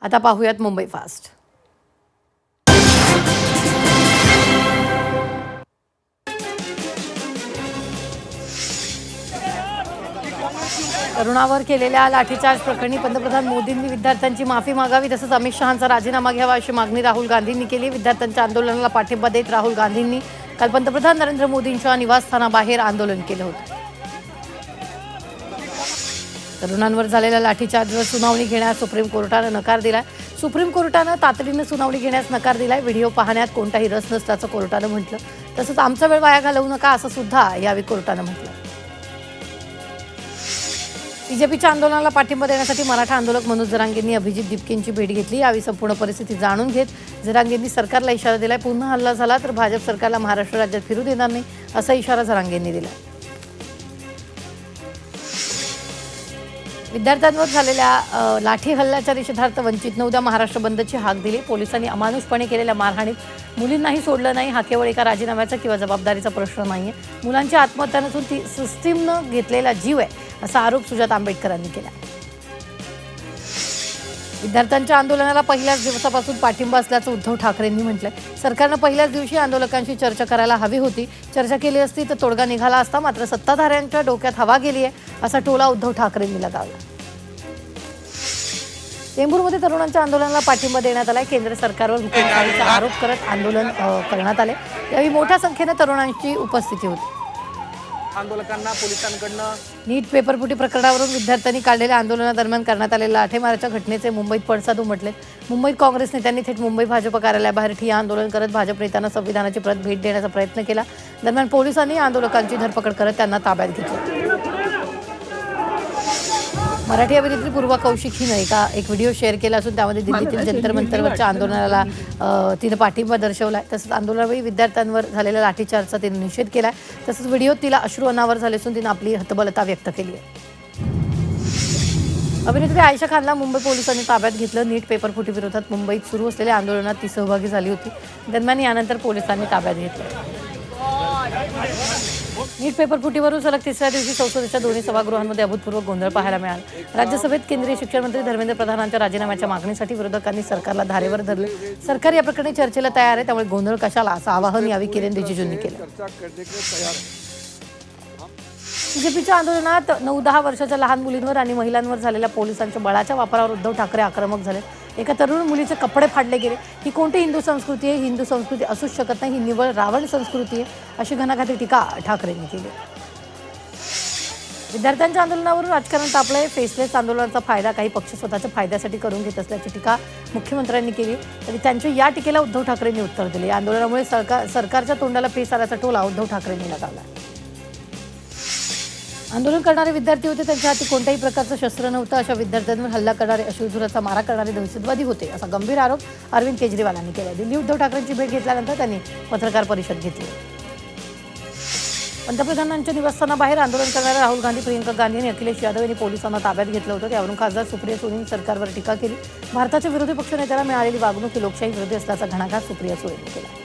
आता पाहूयात मुंबई फास्ट। तरुणावर केलेल्या लाठीचार्ज प्रकरणी पंतप्रधान मोदींनी विद्यार्थ्यांची माफी मागावी तसंच अमित शहांचा राजीनामा घ्यावा अशी मागणी राहुल गांधींनी केली। विद्यार्थ्यांच्या आंदोलनाला पाठिंबा देत राहुल गांधींनी काल पंतप्रधान नरेंद्र मोदींच्या निवासस्थानाबाहेर आंदोलन केलं होतं। तरुणांवर झालेल्या लाठीचार्जवर सुनावणी घेण्यास सुप्रीम कोर्टानं नकार दिलाय। सुप्रीम कोर्टानं तातडीनं सुनावणी घेण्यास नकार दिलाय। व्हिडिओ पाहण्यात कोणताही रस नसल्याचं कोर्टानं म्हटलं। तसंच आमचा वेळ वाया घालवू नका असं सुद्धा यावेळी कोर्टानं म्हटलं। बीजेपीच्या आंदोलनाला पाठिंबा देण्यासाठी मराठा आंदोलक मनोज जरांगेंनी अभिजित दिपकेंची भेट घेतली। यावेळी संपूर्ण परिस्थिती जाणून घेत जरांगेंनी सरकारला इशारा दिलाय, पुन्हा हल्ला झाला तर भाजप सरकारला महाराष्ट्र राज्यात फिरू देणार नाही असा इशारा जरांगेंनी दिला। विद्यार्थ्यांवर झालेल्या लाठी हल्ल्याच्या निषेधार्थ वंचितनं उद्या महाराष्ट्र बंदची हाक दिली। पोलिसांनी अमानुषपणे केलेल्या मारहाणीत मुलींनाही सोडलं नाही। हा केवळ एका राजीनाम्याचा किंवा जबाबदारीचा प्रश्न नाहीये, मुलांची आत्महत्या नसून ती सिस्टीमनं घेतलेला जीव आहे असा आरोप सुजात आंबेडकरांनी केला। विद्यार्थ्यांच्या आंदोलनाला पहिल्याच दिवसापासून पाठिंबा असल्याचं उद्धव ठाकरेंनी म्हटलंय। सरकारनं पहिल्याच दिवशी आंदोलकांशी चर्चा करायला हवी होती, चर्चा केली असती तर तोडगा निघाला असता, मात्र सत्ताधाऱ्यांच्या डोक्यात हवा गेली आहे असा टोला उद्धव ठाकरेंनी लगावला। चेंबूरमध्ये तरुणांच्या आंदोलनाला पाठिंबा देण्यात आलाय। केंद्र सरकारवर हुकुमशाहीचा आरोप करत आंदोलन करण्यात आले। यावेळी मोठ्या संख्येने तरुणांची उपस्थिती होती। आंदोलकांना पोलिसांकडनं नीट पेपरफुटी प्रकरणावरून विद्यार्थ्यांनी काढलेल्या आंदोलनादरम्यान करण्यात आलेल्या लाठीमाराच्या घटनेचे मुंबईत पडसाद उमटले। मुंबईत काँग्रेस नेत्यांनी थेट मुंबई भाजप कार्यालयाबाहेर ठिय्या आंदोलन करत भाजप नेत्यांना संविधानाची प्रत भेट देण्याचा प्रयत्न केला। दरम्यान पोलिसांनी आंदोलकांची धरपकड करत त्यांना ताब्यात घेतलं। मराठी अभिनेत्री पूर्वा कौशिक हिनं एक व्हिडिओ शेअर केला असून त्यामध्ये दिल्लीतील जंतर मंतरवरच्या आंदोलनाला तिनं पाठिंबा दर्शवलाय। तसंच आंदोलनावेळी विद्यार्थ्यांवर झालेल्या लाठीचार्जचा तिने निषेध केलाय। तसंच व्हिडिओत तिला अश्रू अनावर झाले असून तिनं आपली हतबलता व्यक्त केली आहे। अभिनेत्री आयशा खानला मुंबई पोलिसांनी ताब्यात घेतलं। नीट पेपरफुटी विरोधात मुंबईत सुरू असलेल्या आंदोलनात ती सहभागी झाली होती। दरम्यान यानंतर पोलिसांनी ताब्यात घेतलं। नीट पेपरफुटीवरून सलग तिसऱ्या दिवशी संसदेच्या दोन्ही सभागृहांमध्ये अभूतपूर्व गोंधळ पाहायला मिळाला। राज्यसभेत केंद्रीय शिक्षण मंत्री धर्मेंद्र प्रधानांच्या राजीनाम्याच्या मागणीसाठी विरोधकांनी सरकारला धारेवर धरले। सरकार या प्रकरणी चर्चेला तयार आहे, त्यामुळे गोंधळ कशाला असं आवाहन यावेळी किरेन रिजिजूंनी केलं। बीजेपीच्या आंदोलनात 9-10 वर्षाच्या लहान मुलींवर आणि महिलांवर झालेल्या पोलिसांच्या बळाच्या वापरावर उद्धव ठाकरे आक्रमक झाले। एका तरुण मुलीचे कपडे फाडले गेले। ही कोणती हिंदू संस्कृती आहे? हिंदू संस्कृती असूच शकत नाही, ही निव्वळ रावण संस्कृती आहे अशी घणाघाती टीका ठाकरेंनी केली। विद्यार्थ्यांच्या आंदोलनावरून राजकारण तापलंय। फेसलेस आंदोलनाचा फायदा काही पक्ष स्वतःच्या फायद्यासाठी करून घेत असल्याची टीका मुख्यमंत्र्यांनी केली। तरी त्यांच्या या टीकेला उद्धव ठाकरेंनी उत्तर दिले। या आंदोलनामुळे सरकारच्या तोंडाला पेस आल्याचा टोला उद्धव ठाकरेंनी लगावला। आंदोलन करणारे विद्यार्थी होते, त्यांच्या हाती कोणत्याही प्रकारचं शस्त्र नव्हतं। अशा विद्यार्थ्यांवर हल्ला करणारे, अश्रूधुराचा मारा करणारे दहशतवादी होते असा गंभीर आरोप अरविंद केजरीवालांनी केला। दिल्ली उद्धव ठाकरेंची भेट घेतल्यानंतर त्यांनी पत्रकार परिषद घेतली। पंतप्रधानांच्या निवासस्थानाबाहेर आंदोलन करणाऱ्या राहुल गांधी, प्रियंका गांधी आणि अखिलेश यादव यांनी पोलिसांना ताब्यात घेतलं होतं। त्यावरून खासदार सुप्रिया सुळेंनी सरकारवर टीका केली। भारताच्या विरोधी पक्षनेत्याला मिळालेली वागणूक ही लोकशाही विरोधी असल्याचा घणाघात सुप्रिया सुळेंनी केला।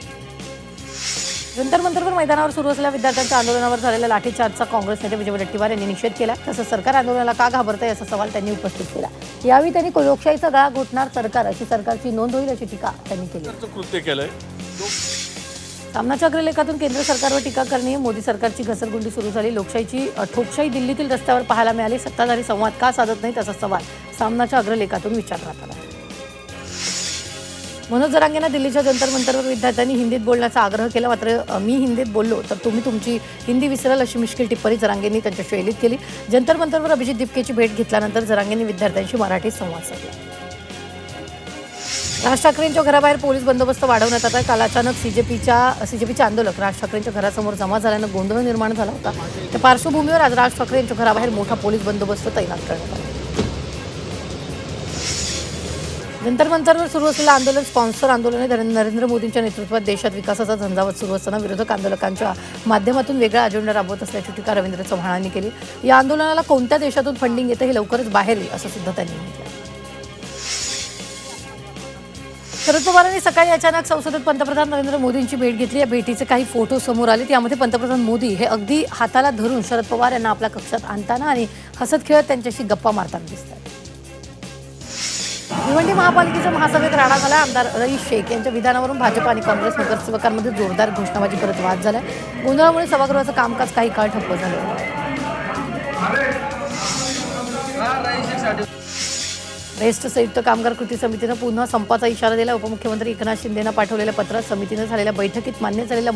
जंतर मंतरवर मैदानावर सुरू असलेल्या विद्यार्थ्यांच्या आंदोलनावर झालेल्या लाठीचार्जचा काँग्रेस नेते विजय वडेट्टीवार यांनी निषेध केला। तसंच सरकार आंदोलनाला का घाबरतंय असा सवाल त्यांनी उपस्थित केला। यावेळी त्यांनी लोकशाहीचा गळा घोटणार सरकार अशी सरकारची नोंद होईल अशी टीका त्यांनी केली। सामनाच्या अग्रलेखातून केंद्र सरकारवर टीका करणे, मोदी सरकारची घसरगुंडी सुरू झाली। लोकशाहीची ठोकशाही दिल्लीतील रस्त्यावर पाहायला मिळाली। सत्ताधारी संवाद का साधत नाहीत असा सवाल सामनाच्या अग्रलेखातून विचारण्यात आला। मनोज जरांगेंना दिल्लीच्या जंतर मंतरवर विद्यार्थ्यांनी हिंदीत बोलण्याचा आग्रह केला, मात्र मी हिंदीत बोललो तर तुम्ही तुमची हिंदी विसराल अशी मिश्किल टिप्पणी जरांगेंनी त्यांच्या शैलीत केली। जंतर मंतरवर अभिजित दिपकेची भेट घेतल्यानंतर जरांगेंनी विद्यार्थ्यांशी मराठीत संवाद साधला। राज ठाकरेंच्या घराबाहेर पोलीस बंदोबस्त वाढवण्यात आला। काल अचानक सीजेपीचे आंदोलक राज ठाकरेंच्या घरासमोर जमा झाल्यानं गोंधळ निर्माण झाला होता। त्या पार्श्वभूमीवर आज राज ठाकरे यांच्या घराबाहेर मोठा पोलीस बंदोबस्त तैनात करण्यात आला। जंतर मंतरवर सुरू असलेलं आंदोलन स्पॉन्सर आंदोलन आहे। नरेंद्र मोदींच्या नेतृत्वात देशात विकासाचा झंझावात सुरू असताना विरोधक आंदोलकांच्या माध्यमातून वेगळा अजेंडा राबवत असल्याची टीका रवींद्र चव्हाणांनी केली। या आंदोलनाला कोणत्या देशातून फंडिंग येतं हे लवकरच बाहेर येईल असं सुद्धा त्यांनी म्हटलं। शरद पवारांनी सकाळी अचानक संसदेत पंतप्रधान नरेंद्र मोदींची भेट घेतली। या भेटीचे काही फोटो समोर आले। त्यामध्ये पंतप्रधान मोदी हे अगदी हाताला धरून शरद पवार यांना आपल्या कक्षात आणताना आणि हसत खेळत त्यांच्याशी गप्पा मारताना दिसतात। भिवंडी महापालिकेच्या महासभेत राणा झाला. आमदार रईस शेख यांच्या विधानावरून भाजप आणि काँग्रेस नगरसेवकांमध्ये जोरदार घोषणाबाजी करत वाद झाला. गोंधळामुळे सभागृहाचं कामकाज काही काळ ठप्प झालं. बेस्ट संयुक्त कामगार कृती समितीनं पुन्हा संपाचा इशारा दिला. उपमुख्यमंत्री एकनाथ शिंदेंना पाठवलेल्या पत्रात समितीनं झालेल्या बैठकीत मान्य झालेल्या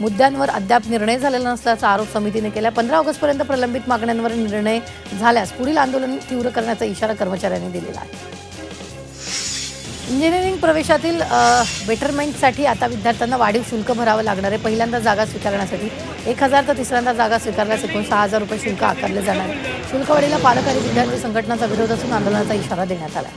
मुद्द्यांवर अद्याप निर्णय झालेला नसल्याचा आरोप समितीने केला. 15 ऑगस्टपर्यंत प्रलंबित मागण्यांवर निर्णय झाल्यास पुढील आंदोलन तीव्र करण्याचा इशारा कर्मचाऱ्यांनी दिलेला आहे. इंजिनिअरिंग प्रवेशातील बेटरमेंटसाठी आता विद्यार्थ्यांना वाढीव शुल्क भरावं लागणार आहे. पहिल्यांदा जागा स्वीकारण्यासाठी 1,000 तर तिसऱ्यांदा जागा स्वीकारल्यास एकूण 6,000 रुपये शुल्क आकारले जाणार आहे. शुल्कवाढीला पालक आणि विद्यार्थी संघटनांचा विरोध असून आंदोलनाचा इशारा देण्यात आला.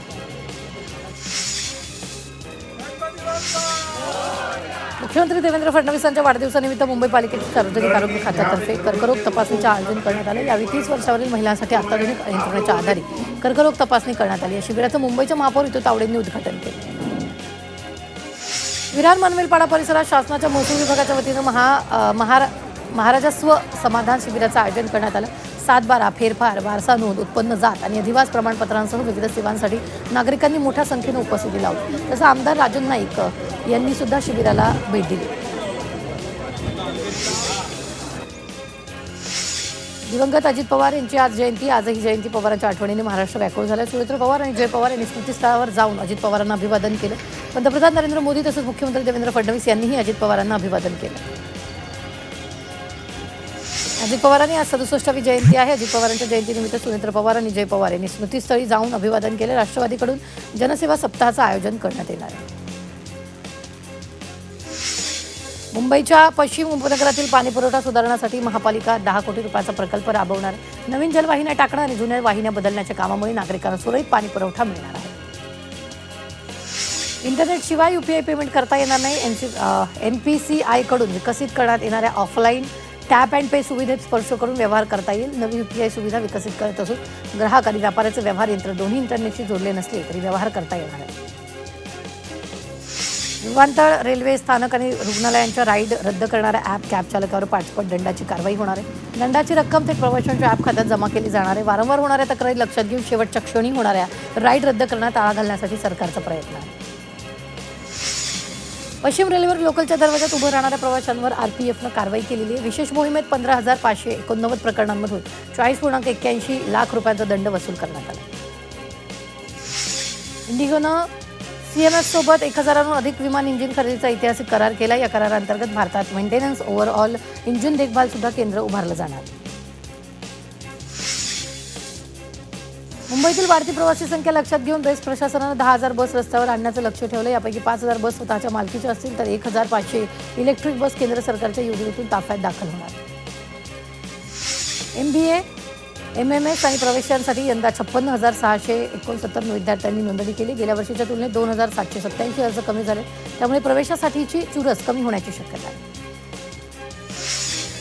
मुख्यमंत्री देवेंद्र फडणवीसांच्या वाढदिवसानिमित्त मुंबई पालिकेच्या सार्वजनिक आरोग्य खात्यातर्फे कर्करोग तपासणीचे आयोजन करण्यात आले. यावेळी 30 वर्षावरील महिलांसाठी अत्याधुनिक यंत्रणेच्या आधारे कर्करोग तपासणी करण्यात आली. या शिबिराचं मुंबईच्या महापौर ऋतू तावडेंनी उद्घाटन केले. विरार मनवेलपाडा परिसरात शासनाच्या महसूल विभागाच्या वतीनं महाराजस्व समाधान शिबिराचं आयोजन करण्यात आलं. 7/12 फेरफार, वारसा नोंद, उत्पन्न जात आणि अधिवास प्रमाणपत्रांसह विविध सेवांसाठी नागरिकांनी मोठ्या संख्येनं उपस्थिती लावली. तसं आमदार राजन नाईक यांनी सुद्धा शिबिराला भेट दिली. दिवंगत अजित पवार यांची आज जयंती. आजही जयंती पवारांच्या आठवणीने महाराष्ट्र व्याकुळ झाला. सुरेंद्र पवार आणि जय पवार यांनी स्मृतीस्थळावर जाऊन अजित पवारांना अभिवादन केलं. पंतप्रधान नरेंद्र मोदी तसंच मुख्यमंत्री देवेंद्र फडणवीस यांनीही अजित पवारांना अभिवादन केलं. अजित पवारांनी आज 67वी जयंती आहे. अजित पवारांच्या जयंतीनिमित्त सुरेंद्र पवार आणि जय पवार यांनी स्मृतीस्थळी जाऊन अभिवादन केले. राष्ट्रवादीकडून जनसेवा सप्ताहाचं आयोजन करण्यात येणार आहे. मुंबईच्या पश्चिम उपनगरातील पाणीपुरवठा सुधारण्यासाठी महापालिका 10 कोटी रुपयाचा प्रकल्प राबवणार. नवीन जलवाहिन्या टाकणं आणि जुन्या वाहिन्या बदलण्याच्या कामामुळे नागरिकांना सुरळीत पाणीपुरवठा मिळणार आहे. इंटरनेटशिवाय UPI पेमेंट करता येणार नाही. NPCI कडून विकसित करण्यात येणाऱ्या ऑफलाईन टॅप अँड पे सुविधेत स्पर्श करून व्यवहार करता येईल. नवी UPI सुविधा विकसित करत असून ग्राहक आणि व्यापाऱ्याचे व्यवहार यंत्र दोन्ही इंटरनेटशी जोडले नसले तरी व्यवहार करता येणार आहे. विमानतळ, रेल्वे स्थानक आणि रुग्णालयांच्या राईड रद्द करणाऱ्या ॲप कॅब चालकावर 5 दंडाची कारवाई होणार आहे. दंडाची रक्कम थेट प्रवाशांच्या ॲप खात्यात जमा केली जाणार आहे. वारंवार होणाऱ्या तक्रारी लक्षात घेऊन शेवटच्या क्षणी होणाऱ्या राईड रद्द करण्यात आळा घालण्यासाठी सरकारचा प्रयत्न आहे. पश्चिम रेल्वेवर लोकलच्या दरवाजात उभं राहणाऱ्या प्रवाशांवर RPFनं कारवाई केलेली आहे. विशेष मोहिमेत 15,589 प्रकरणांमधून 40.81 लाख रुपयांचा दंड वसूल करण्यात आला. इंडिगोनं CMS सोबत 1,000हून अधिक विमान इंजिन खरेदीचा ऐतिहासिक करार केला. या कराराअंतर्गत भारतात मेंटेनन्स ओव्हरऑल इंजिन देखभाल सुद्धा केंद्र उभारलं जाणार. मुंबईतील वाढती प्रवासी संख्या लक्षात घेऊन बेस्ट प्रशासनानं 10,000 बस रस्त्यावर आणण्याचं लक्ष्य ठेवलं. यापैकी 5,000 बस स्वतःच्या मालकीच्या असतील तर 1,500 इलेक्ट्रिक बस केंद्र सरकारच्या योजनेतून ताफ्यात दाखल होणार. MBA, MMS आणि प्रवेशांसाठी यंदा 56,669 विद्यार्थ्यांनी नोंदणी केली. गेल्या वर्षीच्या तुलनेत 2,787 अर्ज कमी झाले. त्यामुळे प्रवेशासाठीची चुरस कमी होण्याची शक्यता आहे.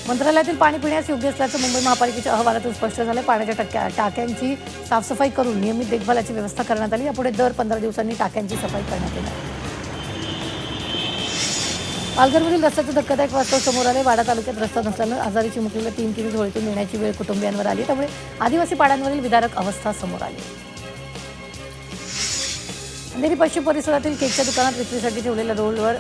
मंत्रालयातील पाणी पिण्यास योग्य असल्याचं मुंबई महापालिकेच्या अहवालातून स्पष्ट झालं. पाण्याच्या टाक्यांची साफसफाई करून नियमित देखभालाची व्यवस्था करण्यात आली. यापुढे दर 15 दिवसांनी टाक्यांची सफाई करण्यात येणार. पालघरमधील रस्त्याचं धक्कादायक वास्तव समोर आले. वाडा तालुक्यात रस्ता नसल्यानं आजारी चिमुकलीला 3 किमी झोळीतून नेण्याची वेळ कुटुंबियांवर आली. त्यामुळे आदिवासी पाड्यांवरील विदारक अवस्था समोर आली. अंधेरी पश्चिम परिसरातील केकच्या दुकानात विक्रीसाठी ठेवलेल्या रोलवर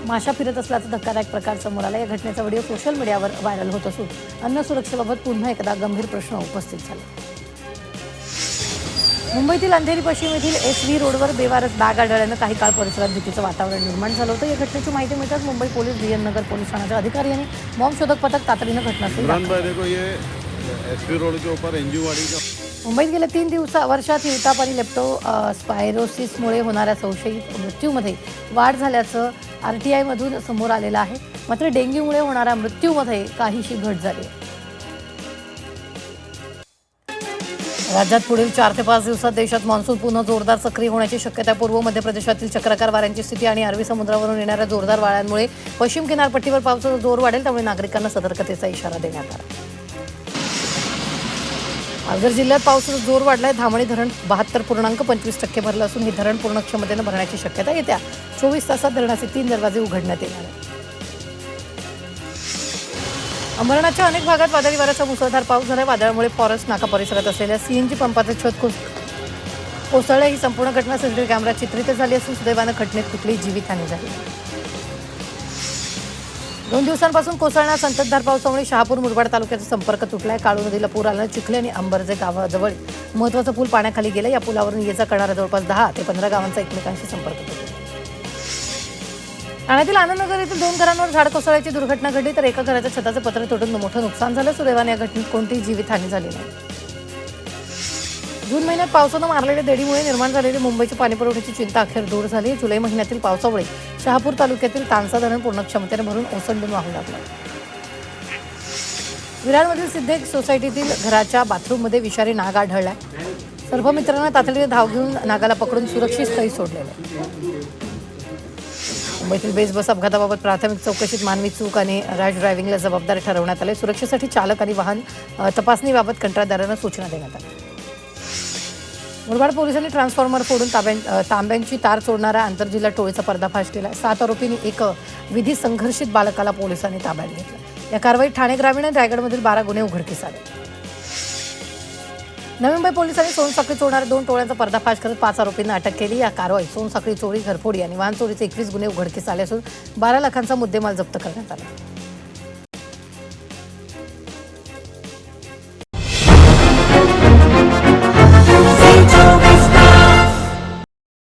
माशा फिरत असल्याचा धक्कादायक प्रकार समोर आला. या घटनेचा व्हिडिओ सोशल मीडियावर व्हायरल होत असून अन्न सुरक्षेबाबत पुन्हा एकदा गंभीर प्रश्न उपस्थित झाले. मुंबईतील अंधेरी पश्चिम येथील SV रोडवर बेवारस बॅग आढळल्यानं काही काळ परिसरात भीतीचं वातावरण निर्माण झालं होतं. या घटनेची माहिती मिळताच मुंबई पोलीस DN नगर पोलीस ठाण्याच्या अधिकाऱ्यांनी बॉम्ब शोधक पथक तातडीनं घटनास्थळी मुंबईत गेल्या 3 वर्षात हिवताप आणि लेप्टोस्पायरोसिसमुळे होणाऱ्या संशयित मृत्यूमध्ये वाढ झाल्याचं RTIमधून समोर आलेलं आहे. मात्र डेंग्यूमुळे होणाऱ्या मृत्यूमध्ये काहीशी घट झाली. राज्यात पुढील 4 ते 5 दिवसात देशात मान्सून पुन्हा जोरदार सक्रिय होण्याची शक्यता. पूर्व मध्य प्रदेशातील चक्राकार वाऱ्यांची स्थिती आणि अरबी समुद्रावरून येणाऱ्या जोरदार वाऱ्यांमुळे पश्चिम किनारपट्टीवर पावसाचा जोर वाढेल. त्यामुळे नागरिकांना सतर्कतेचा इशारा देण्यात आला. पालघर जिल्ह्यात पावसाचा जोर वाढलाय. धामणी धरण 72.25% भरलं असून हे धरण पूर्ण क्षमतेनं भरण्याची शक्यता येत्या 24 तासात धरणाचे 3 दरवाजे उघडण्यात येणार आहेत. अंबरनाथच्या अनेक भागात वादळी वाऱ्याचा मुसळधार पाऊस झाला. वादळामुळे फॉरेस्ट नाका परिसरात असलेल्या CNG पंपाचे छत कोसळले. ही संपूर्ण घटना सीसीटीव्ही कॅमेऱ्यात चित्रित झाली असून सुदैवानं घटनेत कुठलीही जीवितहानी झाली नाही. 2 दिवसांपासून कोसळणाऱ्या संततधार पावसामुळे शहापूर मुरबाड तालुक्याचा संपर्क तुटलाय. काळू नदीला पूर आल्यानं चिखली आणि अंबरजे गावाजवळ महत्त्वाचा पूल पाण्याखाली गेला. या पुलावरून ये जा करणाऱ्या जवळपास 10 ते 15 गावांचा एकमेकांशी संपर्क तुटला. ठाण्यातील आनंदनगर येथील 2 घरांवर झाड कोसळल्याची दुर्घटना घडली, तर एका घराच्या छताचं पत्र तुटून मोठं नुकसान झालं. सुदैवाने या घटनेत कोणतीही जीवितहानी झाली नाही. जून महिन्यात पावसानं मारलेल्या देडीमुळे निर्माण झालेली मुंबईची पाणीपुरवठ्याची चिंता अखेर दूर झाली. जुलै महिन्यातील पावसामुळे शहापूर तालुक्यातील तानसा धरण पूर्ण क्षमतेने भरून ओसंडून वाहू लागलं. विरारमधील सिद्धेक सोसायटीतील घराच्या बाथरूममध्ये विषारी नाग आढळला. सर्व मित्रांना तातडीने धाव घेऊन नागाला पकडून सुरक्षित स्थळी सोडलेलं. मुंबईतील बेस बस अपघाताबाबत प्राथमिक चौकशीत मानवी चूक आणि रॅश ड्रायव्हिंगला जबाबदार ठरवण्यात आले. सुरक्षेसाठी चालक आणि वाहन तपासणीबाबत कंत्राटदारांना सूचना देण्यात आल्या. मुरबाड पोलिसांनी ट्रान्सफॉर्मर फोडून तांब्यांची तार चोरणाऱ्या आंतरजिल्हा टोळीचा पर्दाफाश केला. 7 आरोपींनी एक विधी संघर्षित बालकाला पोलिसांनी ताब्यात घेतलं. या कारवाईत ठाणे ग्रामीण आणि रायगडमधील 12 गुन्हे उघडकीस आले. नवी मुंबई पोलिसांनी सोनसाखळी चोरणाऱ्या 2 टोळ्यांचा पर्दाफाश करत 5 आरोपींना अटक केली. या कारवाईत सोनसाखळी चोरी, घरफोडी आणि वाहन चोरीचे 21 गुन्हे उघडकीस आले असून 12 लाखांचा मुद्देमाल जप्त करण्यात आला.